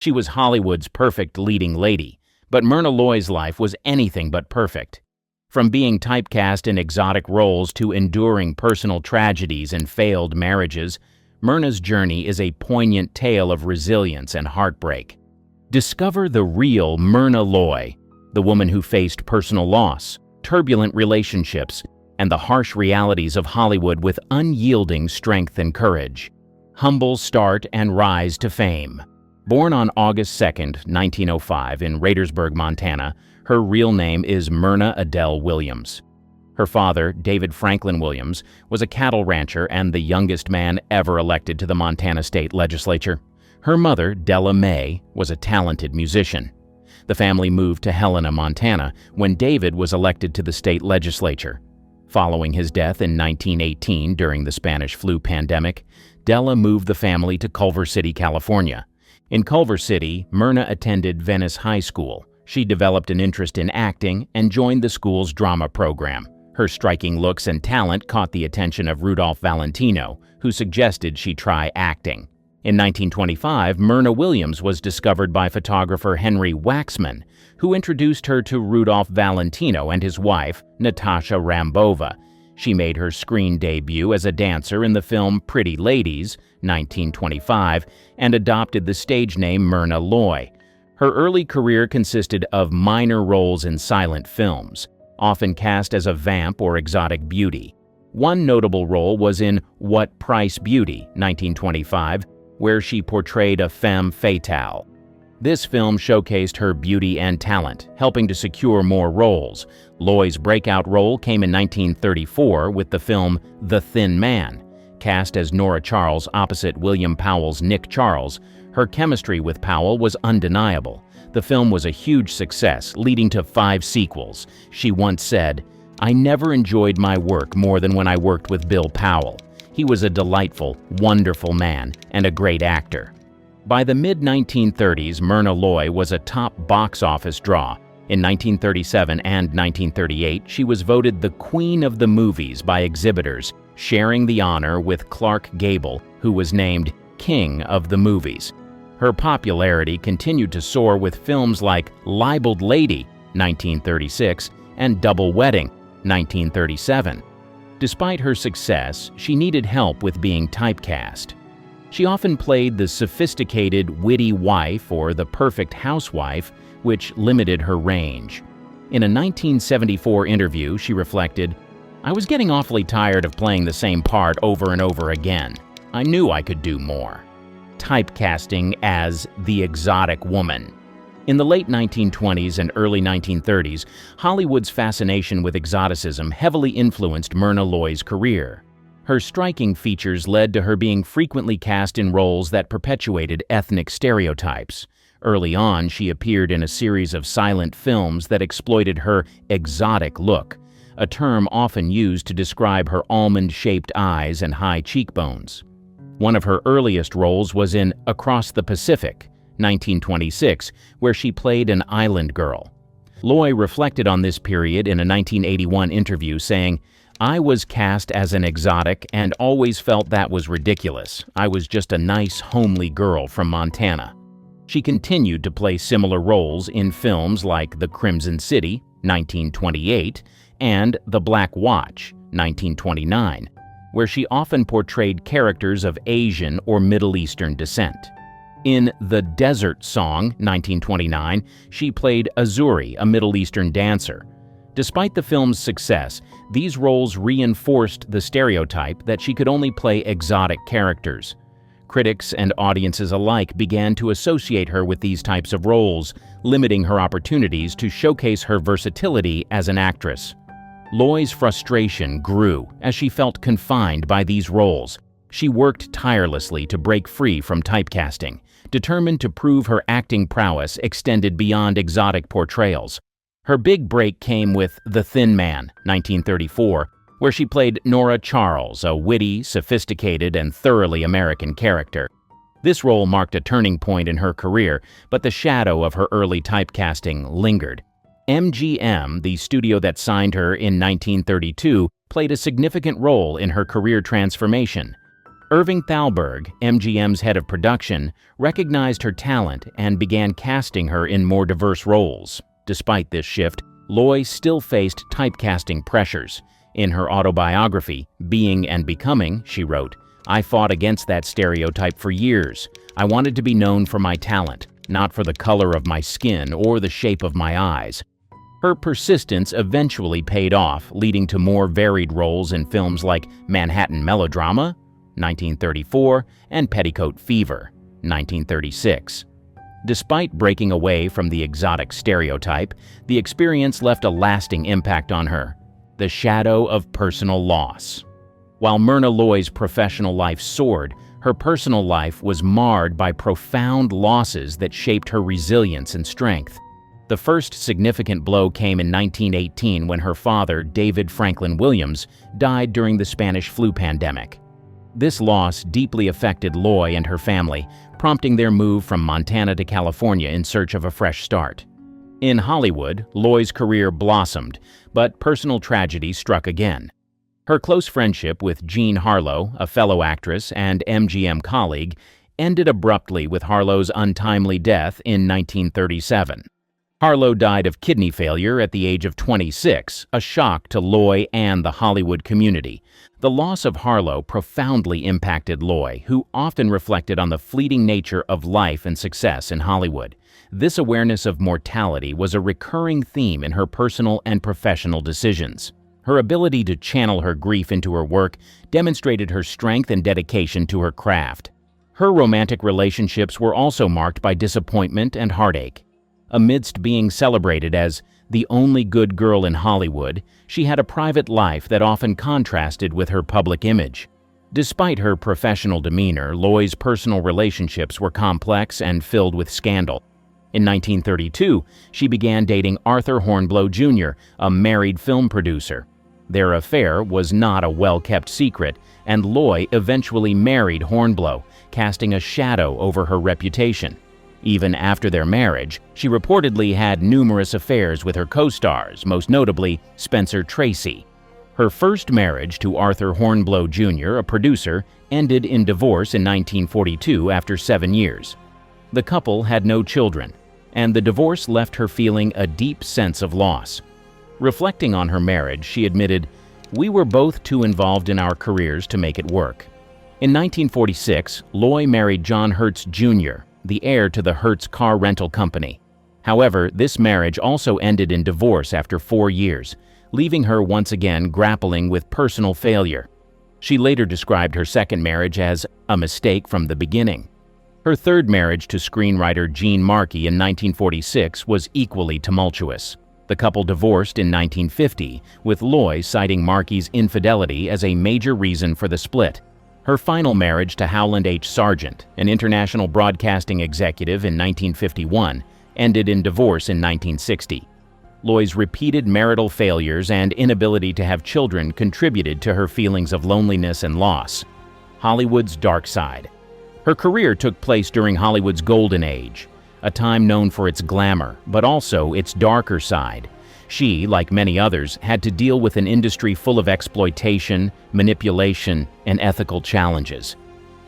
She was Hollywood's perfect leading lady, but Myrna Loy's life was anything but perfect. From being typecast in exotic roles to enduring personal tragedies and failed marriages, Myrna's journey is a poignant tale of resilience and heartbreak. Discover the real Myrna Loy, the woman who faced personal loss, turbulent relationships, and the harsh realities of Hollywood with unyielding strength and courage. Humble start and rise to fame. Born on August 2, 1905 in Radersburg, Montana, her real name is Myrna Adele Williams. Her father, David Franklin Williams, was a cattle rancher and the youngest man ever elected to the Montana State Legislature. Her mother, Della Mae, was a talented musician. The family moved to Helena, Montana, when David was elected to the state legislature. Following his death in 1918 during the Spanish flu pandemic, Della moved the family to Culver City, California. In Culver City, Myrna attended Venice High School. She developed an interest in acting and joined the school's drama program. Her striking looks and talent caught the attention of Rudolph Valentino, who suggested she try acting. In 1925, Myrna Williams was discovered by photographer Henry Waxman, who introduced her to Rudolph Valentino and his wife, Natasha Rambova. She made her screen debut as a dancer in the film Pretty Ladies, 1925, and adopted the stage name Myrna Loy. Her early career consisted of minor roles in silent films, often cast as a vamp or exotic beauty. One notable role was in What Price Beauty, 1925, where she portrayed a femme fatale. This film showcased her beauty and talent, helping to secure more roles. Loy's breakout role came in 1934 with the film The Thin Man. Cast as Nora Charles opposite William Powell's Nick Charles, her chemistry with Powell was undeniable. The film was a huge success, leading to 5 sequels. She once said, "I never enjoyed my work more than when I worked with Bill Powell. He was a delightful, wonderful man and a great actor." By the mid-1930s, Myrna Loy was a top box office draw. In 1937 and 1938, she was voted the Queen of the Movies by exhibitors, sharing the honor with Clark Gable, who was named King of the Movies. Her popularity continued to soar with films like Libeled Lady, 1936, and Double Wedding, 1937. Despite her success, she needed help with being typecast. She often played the sophisticated, witty wife or the perfect housewife, which limited her range. In a 1974 interview, she reflected, "I was getting awfully tired of playing the same part over and over again. I knew I could do more." Typecasting as the exotic woman. In the late 1920s and early 1930s, Hollywood's fascination with exoticism heavily influenced Myrna Loy's career. Her striking features led to her being frequently cast in roles that perpetuated ethnic stereotypes. Early on, she appeared in a series of silent films that exploited her exotic look, a term often used to describe her almond-shaped eyes and high cheekbones. One of her earliest roles was in Across the Pacific, 1926, where she played an island girl. Loy reflected on this period in a 1981 interview, saying, "I was cast as an exotic and always felt that was ridiculous. I was just a nice, homely girl from Montana." She continued to play similar roles in films like The Crimson City, 1928, and The Black Watch, 1929, where she often portrayed characters of Asian or Middle Eastern descent. In The Desert Song, 1929, she played Azuri, a Middle Eastern dancer. Despite the film's success, these roles reinforced the stereotype that she could only play exotic characters. Critics and audiences alike began to associate her with these types of roles, limiting her opportunities to showcase her versatility as an actress. Loy's frustration grew as she felt confined by these roles. She worked tirelessly to break free from typecasting, determined to prove her acting prowess extended beyond exotic portrayals. Her big break came with The Thin Man, 1934, where she played Nora Charles, a witty, sophisticated, and thoroughly American character. This role marked a turning point in her career, but the shadow of her early typecasting lingered. MGM, the studio that signed her in 1932, played a significant role in her career transformation. Irving Thalberg, MGM's head of production, recognized her talent and began casting her in more diverse roles. Despite this shift, Loy still faced typecasting pressures. In her autobiography, Being and Becoming, she wrote, "I fought against that stereotype for years. I wanted to be known for my talent, not for the color of my skin or the shape of my eyes." Her persistence eventually paid off, leading to more varied roles in films like Manhattan Melodrama, 1934, and Petticoat Fever, 1936. Despite breaking away from the exotic stereotype, the experience left a lasting impact on her: the shadow of personal loss. While Myrna Loy's professional life soared, her personal life was marred by profound losses that shaped her resilience and strength. The first significant blow came in 1918 when her father, David Franklin Williams, died during the Spanish flu pandemic. This loss deeply affected Loy and her family, prompting their move from Montana to California in search of a fresh start. In Hollywood, Loy's career blossomed, but personal tragedy struck again. Her close friendship with Jean Harlow, a fellow actress and MGM colleague, ended abruptly with Harlow's untimely death in 1937. Harlow died of kidney failure at the age of 26, a shock to Loy and the Hollywood community. The loss of Harlow profoundly impacted Loy, who often reflected on the fleeting nature of life and success in Hollywood. This awareness of mortality was a recurring theme in her personal and professional decisions. Her ability to channel her grief into her work demonstrated her strength and dedication to her craft. Her romantic relationships were also marked by disappointment and heartache. Amidst being celebrated as the only good girl in Hollywood, she had a private life that often contrasted with her public image. Despite her professional demeanor, Loy's personal relationships were complex and filled with scandal. In 1932, she began dating Arthur Hornblow Jr., a married film producer. Their affair was not a well-kept secret, and Loy eventually married Hornblow, casting a shadow over her reputation. Even after their marriage, she reportedly had numerous affairs with her co-stars, most notably Spencer Tracy. Her first marriage to Arthur Hornblow Jr., a producer, ended in divorce in 1942 after 7 years. The couple had no children, and the divorce left her feeling a deep sense of loss. Reflecting on her marriage, she admitted, "We were both too involved in our careers to make it work." In 1946, Loy married John Hertz Jr., the heir to the Hertz car rental company. However, this marriage also ended in divorce after 4 years, leaving her once again grappling with personal failure. She later described her second marriage as a mistake from the beginning. Her third marriage to screenwriter Gene Markey in 1946 was equally tumultuous. The couple divorced in 1950, with Loy citing Markey's infidelity as a major reason for the split. Her final marriage to Howland H. Sargent, an international broadcasting executive in 1951, ended in divorce in 1960. Loy's repeated marital failures and inability to have children contributed to her feelings of loneliness and loss. Hollywood's dark side. Her career took place during Hollywood's golden age, a time known for its glamour, but also its darker side. She, like many others, had to deal with an industry full of exploitation, manipulation, and ethical challenges.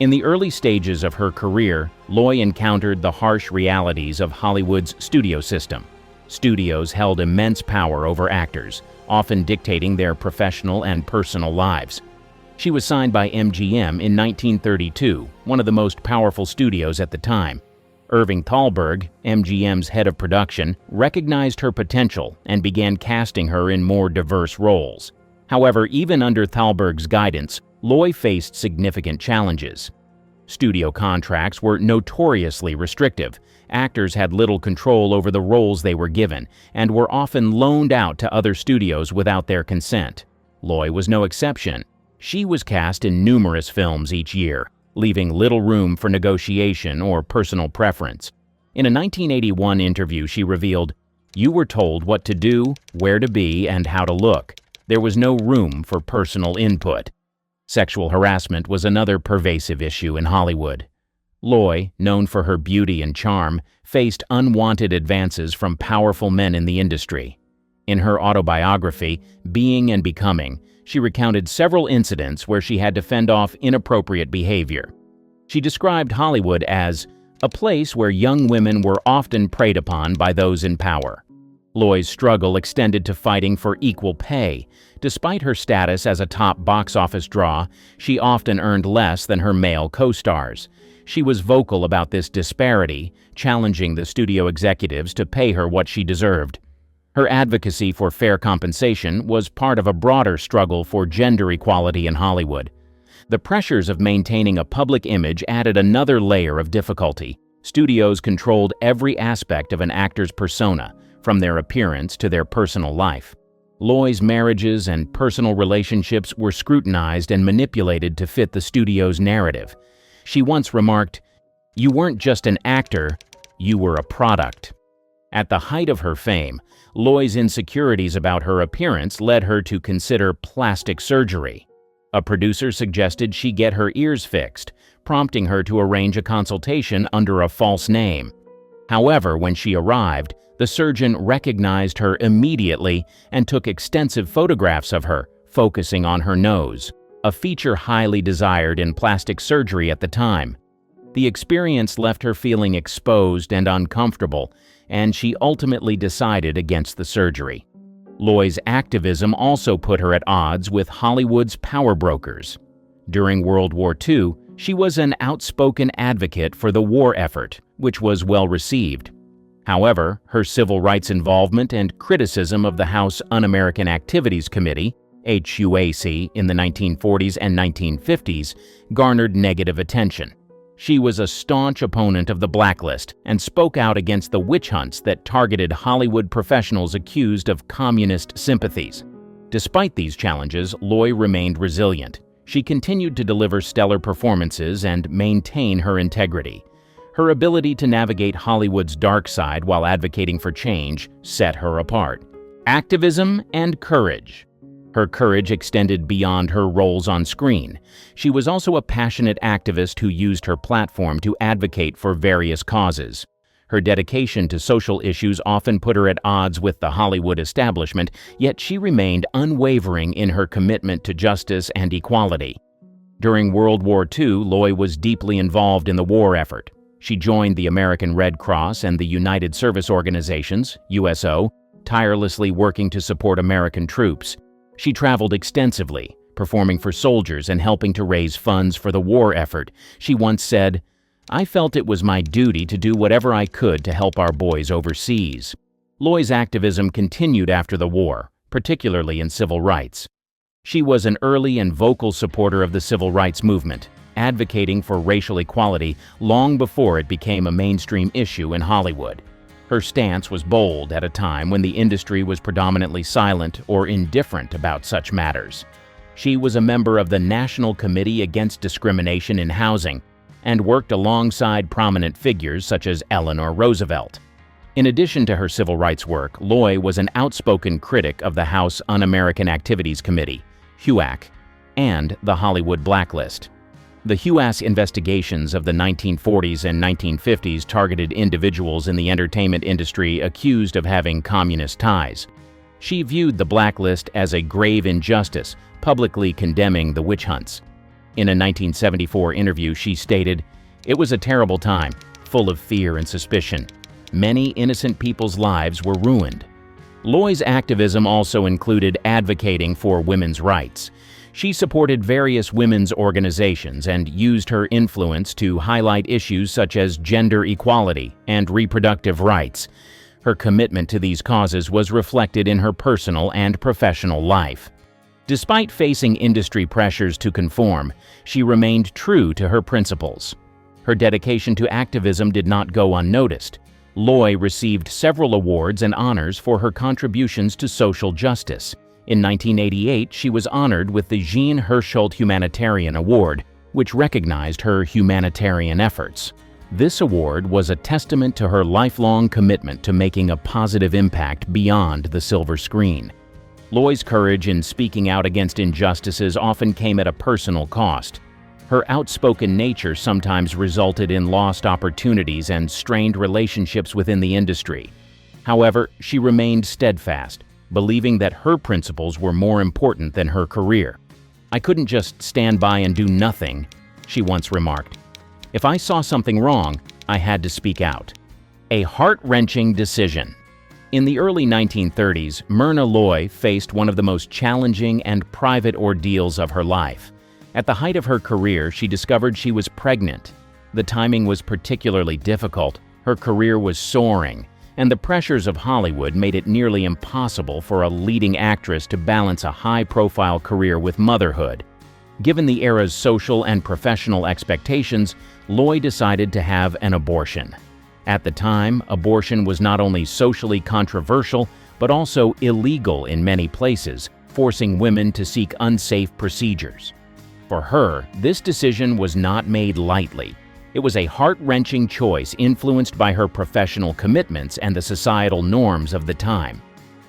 In the early stages of her career, Loy encountered the harsh realities of Hollywood's studio system. Studios held immense power over actors, often dictating their professional and personal lives. She was signed by MGM in 1932, one of the most powerful studios at the time. Irving Thalberg, MGM's head of production, recognized her potential and began casting her in more diverse roles. However, even under Thalberg's guidance, Loy faced significant challenges. Studio contracts were notoriously restrictive. Actors had little control over the roles they were given and were often loaned out to other studios without their consent. Loy was no exception. She was cast in numerous films each year, leaving little room for negotiation or personal preference. In a 1981 interview, she revealed, "You were told what to do, where to be, and how to look. There was no room for personal input." Sexual harassment was another pervasive issue in Hollywood. Loy, known for her beauty and charm, faced unwanted advances from powerful men in the industry. In her autobiography, Being and Becoming, She recounted several incidents where she had to fend off inappropriate behavior. She described Hollywood as a place where young women were often preyed upon by those in power. Loy's struggle extended to fighting for equal pay. Despite her status as a top box office draw, she often earned less than her male co-stars. She was vocal about this disparity, challenging the studio executives to pay her what she deserved. Her advocacy for fair compensation was part of a broader struggle for gender equality in Hollywood. The pressures of maintaining a public image added another layer of difficulty. Studios controlled every aspect of an actor's persona, from their appearance to their personal life. Loy's marriages and personal relationships were scrutinized and manipulated to fit the studio's narrative. She once remarked, "You weren't just an actor, you were a product." At the height of her fame, Loy's insecurities about her appearance led her to consider plastic surgery. A producer suggested she get her ears fixed, prompting her to arrange a consultation under a false name. However, when she arrived, the surgeon recognized her immediately and took extensive photographs of her, focusing on her nose, a feature highly desired in plastic surgery at the time. The experience left her feeling exposed and uncomfortable, and she ultimately decided against the surgery. Loy's activism also put her at odds with Hollywood's power brokers. During World War II, she was an outspoken advocate for the war effort, which was well received. However, her civil rights involvement and criticism of the House Un-American Activities Committee, HUAC, in the 1940s and 1950s garnered negative attention. She was a staunch opponent of the blacklist and spoke out against the witch hunts that targeted Hollywood professionals accused of communist sympathies. Despite these challenges, Loy remained resilient. She continued to deliver stellar performances and maintain her integrity. Her ability to navigate Hollywood's dark side while advocating for change set her apart. Activism and courage. Her courage extended beyond her roles on screen. She was also a passionate activist who used her platform to advocate for various causes. Her dedication to social issues often put her at odds with the Hollywood establishment, yet she remained unwavering in her commitment to justice and equality. During World War II, Loy was deeply involved in the war effort. She joined the American Red Cross and the United Service Organizations, USO, tirelessly working to support American troops. She traveled extensively, performing for soldiers and helping to raise funds for the war effort. She once said, "I felt it was my duty to do whatever I could to help our boys overseas." Loy's activism continued after the war, particularly in civil rights. She was an early and vocal supporter of the civil rights movement, advocating for racial equality long before it became a mainstream issue in Hollywood. Her stance was bold at a time when the industry was predominantly silent or indifferent about such matters. She was a member of the National Committee Against Discrimination in Housing and worked alongside prominent figures such as Eleanor Roosevelt. In addition to her civil rights work, Loy was an outspoken critic of the House Un-American Activities Committee, HUAC, and the Hollywood blacklist. The HUAC investigations of the 1940s and 1950s targeted individuals in the entertainment industry accused of having communist ties. She viewed the blacklist as a grave injustice, publicly condemning the witch hunts. In a 1974 interview, she stated, "It was a terrible time, full of fear and suspicion. Many innocent people's lives were ruined." Loy's activism also included advocating for women's rights. She supported various women's organizations and used her influence to highlight issues such as gender equality and reproductive rights. Her commitment to these causes was reflected in her personal and professional life. Despite facing industry pressures to conform, she remained true to her principles. Her dedication to activism did not go unnoticed. Loy received several awards and honors for her contributions to social justice. In 1988, she was honored with the Jean Hersholt Humanitarian Award, which recognized her humanitarian efforts. This award was a testament to her lifelong commitment to making a positive impact beyond the silver screen. Loy's courage in speaking out against injustices often came at a personal cost. Her outspoken nature sometimes resulted in lost opportunities and strained relationships within the industry. However, she remained steadfast, believing that her principles were more important than her career. "I couldn't just stand by and do nothing," she once remarked. "If I saw something wrong, I had to speak out." A heart-wrenching decision. In the early 1930s, Myrna Loy faced one of the most challenging and private ordeals of her life. At the height of her career, she discovered she was pregnant. The timing was particularly difficult, her career was soaring, and the pressures of Hollywood made it nearly impossible for a leading actress to balance a high-profile career with motherhood. Given the era's social and professional expectations, Loy decided to have an abortion. At the time, abortion was not only socially controversial, but also illegal in many places, forcing women to seek unsafe procedures. For her, this decision was not made lightly. It was a heart-wrenching choice influenced by her professional commitments and the societal norms of the time.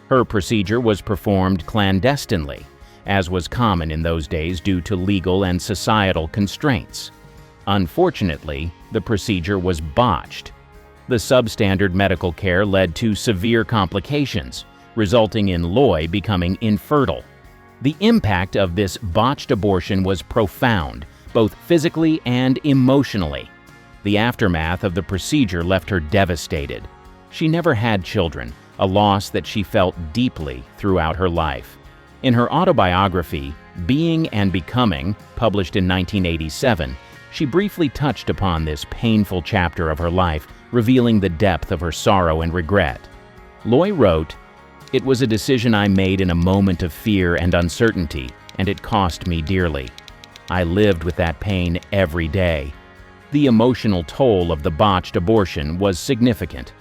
Her procedure was performed clandestinely, as was common in those days due to legal and societal constraints. Unfortunately, the procedure was botched. The substandard medical care led to severe complications, resulting in Loy becoming infertile. The impact of this botched abortion was profound, both physically and emotionally. The aftermath of the procedure left her devastated. She never had children, a loss that she felt deeply throughout her life. In her autobiography, Being and Becoming, published in 1987, she briefly touched upon this painful chapter of her life, revealing the depth of her sorrow and regret. Loy wrote, "It was a decision I made in a moment of fear and uncertainty, and it cost me dearly. I lived with that pain every day." The emotional toll of the botched abortion was significant.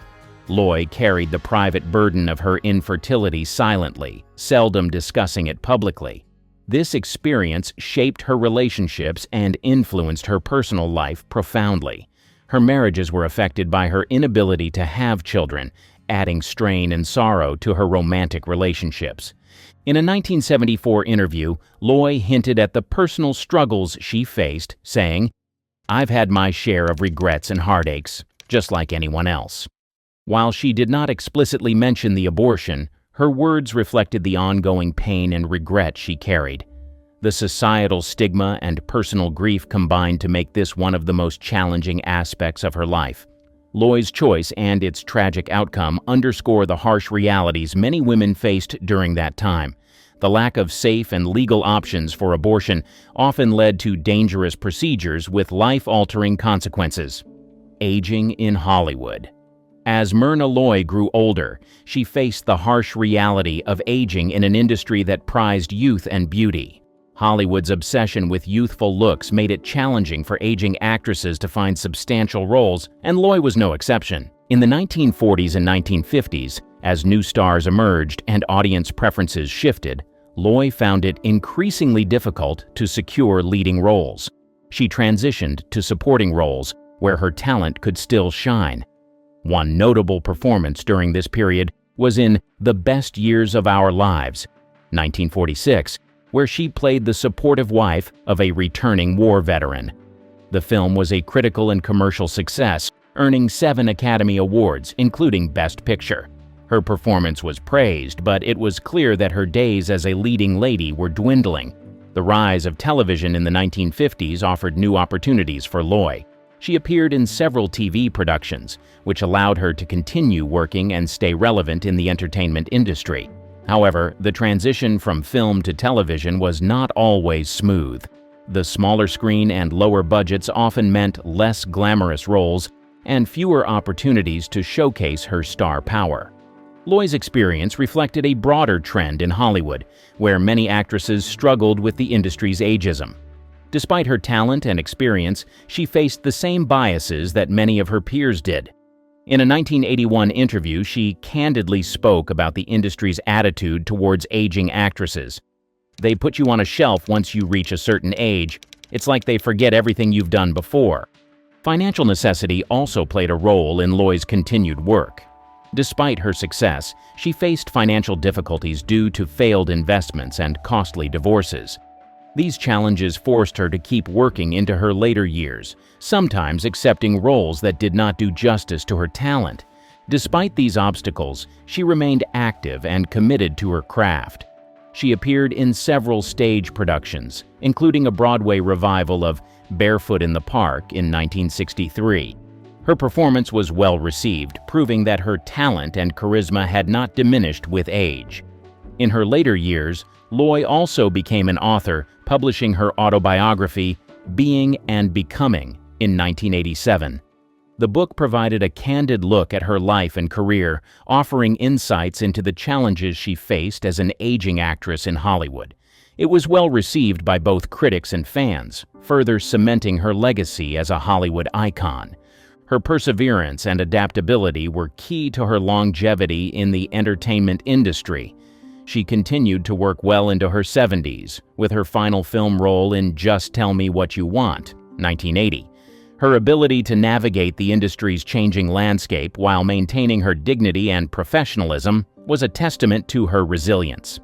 Loy carried the private burden of her infertility silently, seldom discussing it publicly. This experience shaped her relationships and influenced her personal life profoundly. Her marriages were affected by her inability to have children, adding strain and sorrow to her romantic relationships. In a 1974 interview, Loy hinted at the personal struggles she faced, saying, "I've had my share of regrets and heartaches, just like anyone else." While she did not explicitly mention the abortion, her words reflected the ongoing pain and regret she carried. The societal stigma and personal grief combined to make this one of the most challenging aspects of her life. Loy's choice and its tragic outcome underscore the harsh realities many women faced during that time. The lack of safe and legal options for abortion often led to dangerous procedures with life-altering consequences. Aging in Hollywood. As Myrna Loy grew older, she faced the harsh reality of aging in an industry that prized youth and beauty. Hollywood's obsession with youthful looks made it challenging for aging actresses to find substantial roles, and Loy was no exception. In the 1940s and 1950s, as new stars emerged and audience preferences shifted, Loy found it increasingly difficult to secure leading roles. She transitioned to supporting roles where her talent could still shine. One notable performance during this period was in The Best Years of Our Lives, 1946, where she played the supportive wife of a returning war veteran. The film was a critical and commercial success, earning 7 Academy Awards, including Best Picture. Her performance was praised, but it was clear that her days as a leading lady were dwindling. The rise of television in the 1950s offered new opportunities for Loy. She appeared in several TV productions, which allowed her to continue working and stay relevant in the entertainment industry. However, the transition from film to television was not always smooth. The smaller screen and lower budgets often meant less glamorous roles and fewer opportunities to showcase her star power. Loy's experience reflected a broader trend in Hollywood, where many actresses struggled with the industry's ageism. Despite her talent and experience, she faced the same biases that many of her peers did. In a 1981 interview, she candidly spoke about the industry's attitude towards aging actresses. "They put you on a shelf once you reach a certain age. It's like they forget everything you've done before." Financial necessity also played a role in Loy's continued work. Despite her success, she faced financial difficulties due to failed investments and costly divorces. These challenges forced her to keep working into her later years, sometimes accepting roles that did not do justice to her talent. Despite these obstacles, she remained active and committed to her craft. She appeared in several stage productions, including a Broadway revival of Barefoot in the Park in 1963. Her performance was well received, proving that her talent and charisma had not diminished with age. In her later years, Loy also became an author, publishing her autobiography, Being and Becoming, in 1987. The book provided a candid look at her life and career, offering insights into the challenges she faced as an aging actress in Hollywood. It was well received by both critics and fans, further cementing her legacy as a Hollywood icon. Her perseverance and adaptability were key to her longevity in the entertainment industry. She continued to work well into her 70s, with her final film role in Just Tell Me What You Want, 1980. Her ability to navigate the industry's changing landscape while maintaining her dignity and professionalism was a testament to her resilience.